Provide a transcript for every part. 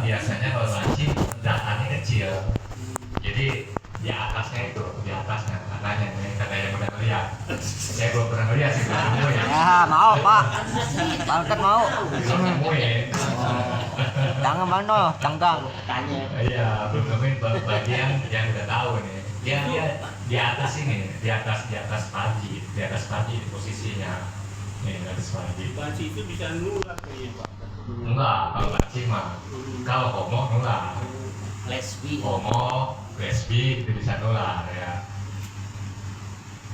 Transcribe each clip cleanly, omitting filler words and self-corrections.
biasanya kalau mancing datannya kecil, jadi di atasnya itu, di atasnya katanya nih, kata yang udah ngeliat. Saya belum pernah ngeliat sih, belum nemu ya. Ya mau Pak, Bangkat mau. Belum nemu ya. Jangan mana, cangkang. Tanya. Iya, belum nemuin bagian yang udah tahu nih. Dia di atas ini, di atas pagi, di posisinya. Nih, di atas pagi. Banci itu bisa nular kayaknya Pak. Enggak, kalau mancing mah. Kalau homo enggak. Lesbi. Homo, lesbi itu bisa nular ya.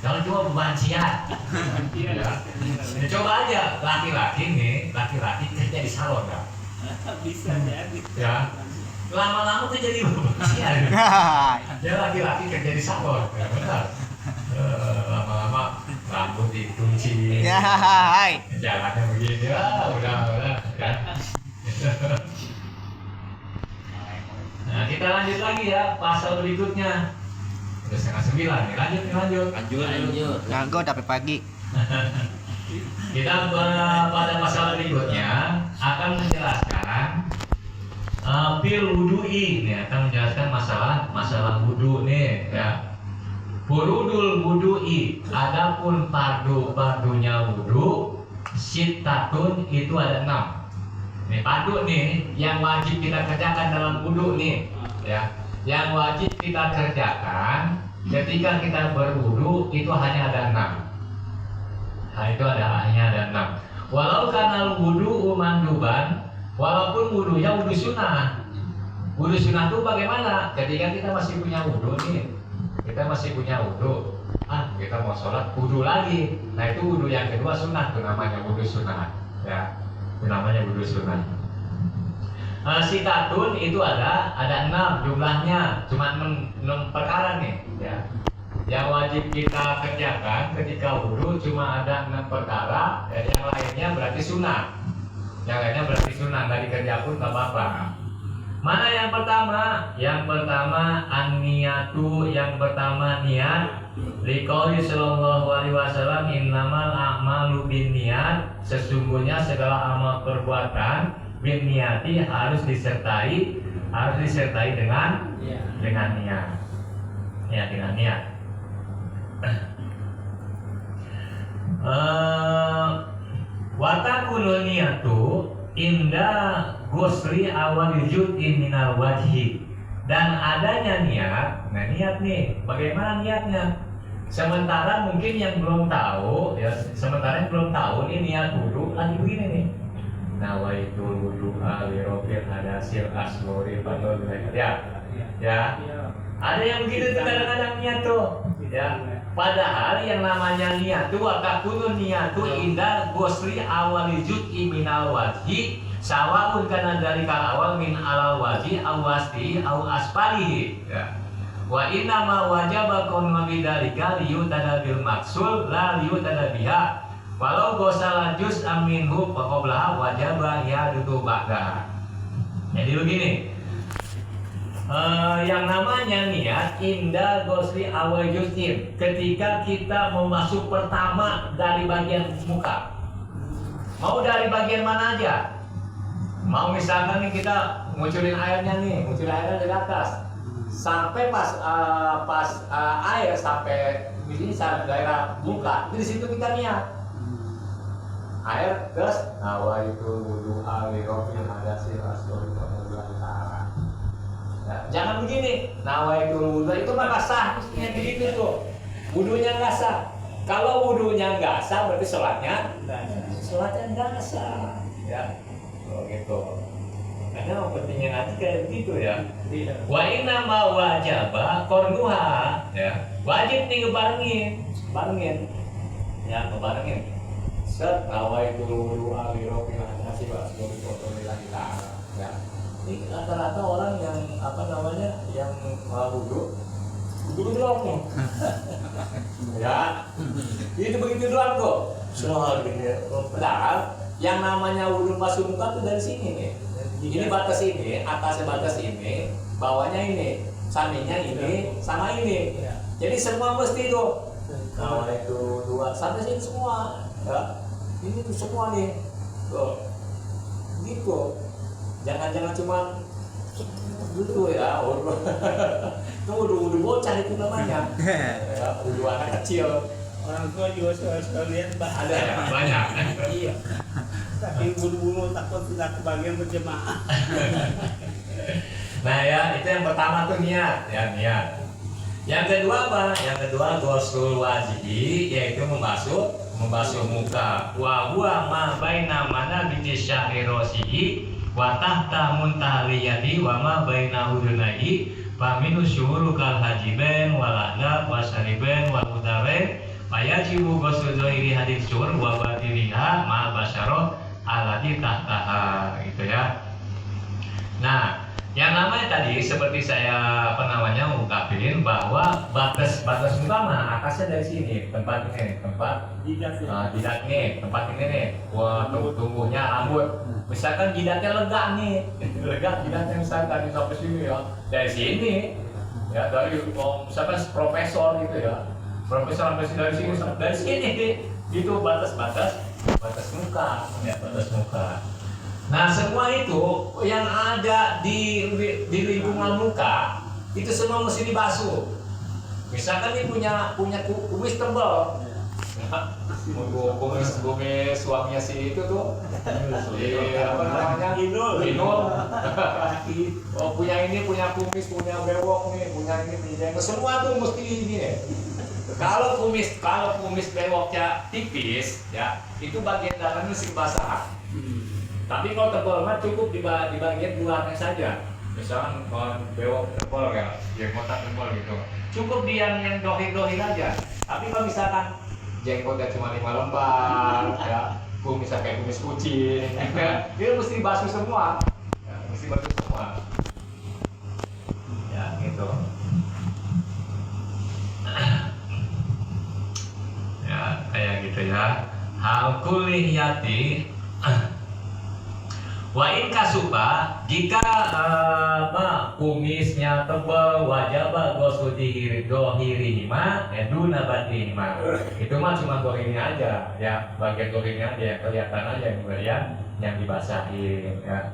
Jangan cuma pemancian. Iya. Ya. Ya, coba aja laki-laki kerja di salon kan. Bisa jadi. Ya. Lama-lama tuh jadi pemancian. Ya laki-laki kerja di salon. Ya, benar. Lama-lama rambut dikunci. Ya hai. Jalannya begini. Udah ya. Nah, kita lanjut lagi ya pasal berikutnya. Udah 8:30 nih. Lanjut. Lanjut. Nganggo tapi pagi. Kita pada pasal berikutnya akan menjelaskan fil wudu'i nih, akan menjelaskan masalah wudu nih ya. Furudul wudu'i, adapun fardunya wudu sittatun itu ada 6. Nih fardu nih yang wajib kita kerjakan dalam wudu nih ya. Yang wajib kita kerjakan ketika kita berwudu itu hanya ada 6. Nah, itu hanya ada 6. Walau kanal wudu manduban, walaupun wudunya wudu sunnah. Wudu sunnah itu bagaimana? Ketika kita masih punya wudu nih, kita masih punya wudu, kita mau sholat wudu lagi. Nah itu wudu yang kedua sunnah, itu namanya wudu sunnah. Ya, itu namanya wudu sunnah. Sitatun itu ada 6 jumlahnya, cuma 6 perkara nih. Ya. Yang wajib kita kerjakan ketika wudu cuma ada 6 perkara, yang lainnya berarti sunnah. Yang lainnya berarti sunnah, nggak dikerja pun nggak apa-apa. Mana yang pertama? Yang pertama an-niyatu, yang pertama niat. Liqauli sallallahu alaihi wasallam innamal a'malu binniyat, sesungguhnya segala amal perbuatan binniyati harus disertai dengan niat. Ya, dengan niat. Watakunu niyatu inda gusri awal juz'in minal wajhi, dan adanya niat. Nah niat nih, bagaimana niatnya? Sementara mungkin yang belum tahu ya, ini niat wudu lagi begini nih. Nawaitul wudu'a li rabbil hadasil asghari fadl ya. Ada yang begitu tuh kadang-kadang niat tuh ya. Padahal yang namanya niat tuh watakunu niyatu inda gusri awal juz'i minal wajhi sawaun kana dari awal min alal wajhi aw wasti aw asfalihi ya. Wa inna ma wajaba kaunu bidzalika liyutada bil maksul la liyutada biha. Walau gosala juz'an minhu faqablaha wajaba yadutu ba'da. Jadi begini. Yang namanya niat inda gosli awal juz'in, ketika kita mau masuk pertama dari bagian muka. Mau dari bagian mana aja? Mau misalkan nih kita ngucurin airnya dari atas. Sampai pas air sampai di sini daerah muka, itu di situ kita niat. Air terus nawaitul wudu'a li rabbil hadasil asghari fadlan ta'ala. Jangan begini, nawaitul wudu itu mah sah, mestinya begitu tuh. Wudunya nggak sah. Kalau wudunya nggak sah berarti sholatnya nggak sah. Ya, kalau gitu. Karena pentingnya nanti kayak begitu ya. Wa inna ma wajaba qarnuha ya. Wajib nih barengin. Ya, kebarengin. Set nawaitul wudu'a li rabbil hadasil asghari fadlan ta'ala. Ya. Ini rata-rata orang yang yang wudu doang nih. Ya, itu begitu doang tuh. Padahal yang namanya wudu masuk muka tuh dari sini nih. Ini batas ini, atasnya batas ini, bawahnya ini, sampingnya ini, sama ini. Jadi semua mesti tuh. Kalau itu dua sampai sini semua. Ya, ini tuh semua nih. Tuh, gitu. Jangan cuma dulu ya, itu udah bocah itu namanya, ya, udah anak kecil. Orang tua juga suka lihat Ada ya, banyak. Iya. Tapi buru-buru takut tidak kebagian berjemaah. Nah ya, itu yang pertama tuh niat, ya niat. Yang kedua apa? Yang kedua ghuslul wajhi, yaitu membasuh muka. Wa huwa ma baina manabiti syahri rosihi wa tahta muntahliyati wa ma baina udunaihi fa minu syuhuru kal hajiben wal adab wa syariben wal udaren fayajibu ghuslu dhahiri hadis syuhur wa batiniha ma basyarah alati tahtaha, gitu ya. Nah, yang namanya tadi seperti saya ungkapin bahwa batas muka mah atasnya dari sini, tempat ini, tempat jidat nih, tempat ini nih, tumbuhnya rambut. Misalkan jidatnya lega nih, lega jidatnya misalkan sampai sini ya, dari sini ya, dari misalkan profesor gitu ya, profesor sampai dari sini nih, itu batas muka, ya batas muka. Nah semua itu yang ada di lingkungan muka itu semua mesti dibasuh. Misalkan ini punya kumis tebal, kumis suaminya si itu tuh, apa namanya? Inul. Oh, punya kumis, punya bewok nih, punya jenggot, semua tuh mesti ini nih. Kalau kumis bewoknya tipis, ya itu bagian dalamnya mesti basah. Tapi kalau tebal mah cukup di bagian luarnya saja. Misalkan kalau bewok tebal ya, jenggot tebal gitu. Cukup di yang dohir aja. Tapi kalau misalkan jenggotnya cuma 5 lembar, ya, misalkan kayak kumis kucing, dia mesti basuh semua. Ya, mesti basuh semua. Ya, gitu. Ya, kayak gitu ya. Hal kuliyati wa in kasuba, jika kumisnya tebal wajaba ghuslu dohirihima eduna batinihima. Itu mah cuma dohirnya aja ya, bagian dohirnya aja yang kelihatan aja, yang dibasahin ya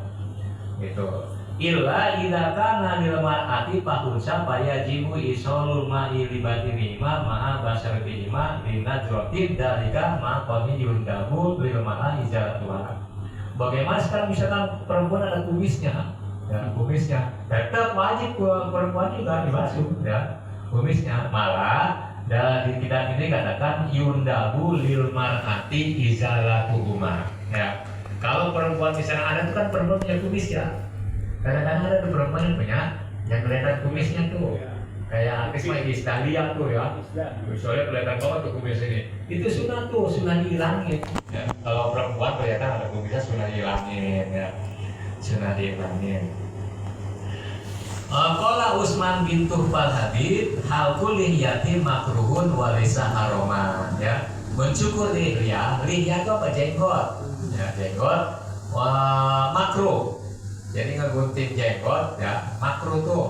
gitu. Illa idza kana lil mar'ati fahunsa fayajibu isolul ma'i li batinihima ma'a basyaratihima linajrotin dalika ma qami yundabu lil ma'a izalatuha. Bagaimana sekarang misalkan perempuan ada kumisnya, ya kumisnya tetap wajib perempuan juga dibasuh ya kumisnya. Malah dari kitab ini katakan yundabu lil mar'ati izalatuhuma ya. Kalau perempuan misalnya ada tuh kan perempuan punya kumis ya, kadang-kadang ada tuh perempuan yang punya yang kelihatan kumisnya tuh kayak artis mah Iis Dahlia tuh ya, soalnya kelihatan banget tuh kumis ini. Itu sunah dihilangin ya. Kalau perempuan kelihatan ada kumisnya sunah dihilangin ya, sunah dihilangin. Qala Utsman bin Tuhfal Habib hal kulliyatin makruhun walisa haroman ya. Mencukur lihya itu apa? Jenggot ya, jenggot makruh. Jadi ngegunting jenggot ya makruh tuh.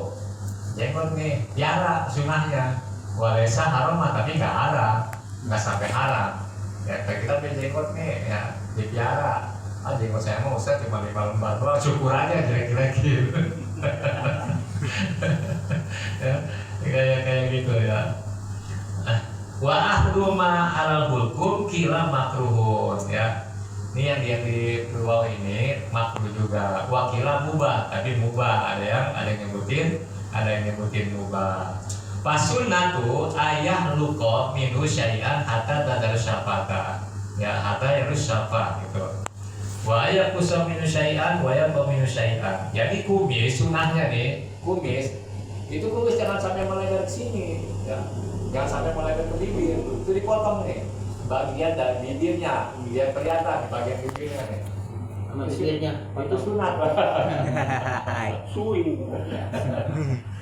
Jenggot nih tiara sunahnya, walesa haram tapi nggak haram, nggak sampai haram ya. Kita punya jenggot nih ya dipiara, jenggot saya mau Ustaz cuma 5 lembar doang, syukur aja kira-kira gitu. Ya, kayak gitu ya. Wa ahdu ma alal hulkum kila makruhun ya. Ini yang di bawah ini makruh juga, wakila mubah, tapi mubah ada yang nyebutin mubah. Pasunnatu ayah luko minu syai'an hatta tadarus syafata ya, hatta yarus syafa gitu. Wa ayah kusam minu syai'an wa ayah minu syai'an. Jadi kumis sunahnya nih, kumis jangan sampai melebar ke sini ya, jangan sampai melebar ke bibir, itu dipotong nih bagian dan bibirnya biar kelihatan bagian bibirnya nih. Sama bibirnya Itu sunat. Swing.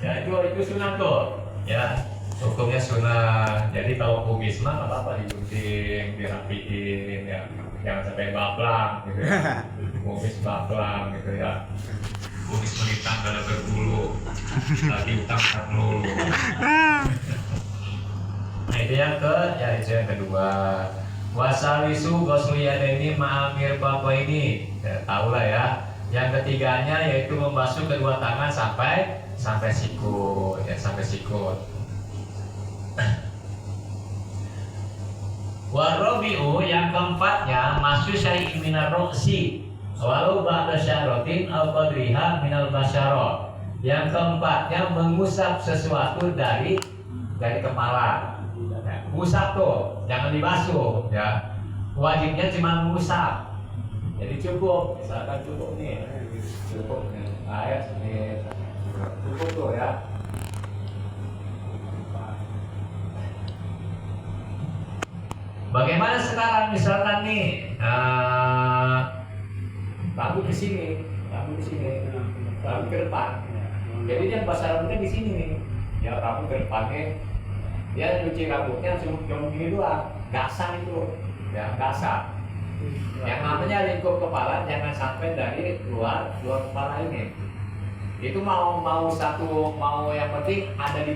Ya itu sunat tuh ya, hukumnya sunat. Jadi kalau kumis mah nggak apa-apa digunting, dirapiin ya, jangan sampai baplang gitu ya. Kumis baplang gitu ya, kumis melintang kada berbulu lagi utang melulu. Nah itu yang kedua. Wasalisu gosliyadeni ma'amir papa ini ya, tahu lah ya. Yang ketiganya yaitu membasuh kedua tangan sampai sikut, ya sampai sikut. Warabi'u yang keempatnya masuk syai'in minar roksi walau ba'da syaratin aw qadriha minal basyara. Yang keempatnya mengusap sesuatu dari kepala. Ya, usap tuh, jangan dibasuh ya. Wajibnya cuma mengusap. Jadi cukup, misalkan cukup nih, cukup nih, air nih, cukup tuh ya. Bagaimana sekarang misalkan nih, rambut ke sini, rambut ke depan. Jadi dia basah rambutnya di sini nih, ya rambut ke depannya, dia cuci rambutnya cuma gini doang, gasan itu, ya gasan. Yang namanya lingkup kepala jangan sampai dari luar kepala ini. Itu mau yang penting ada di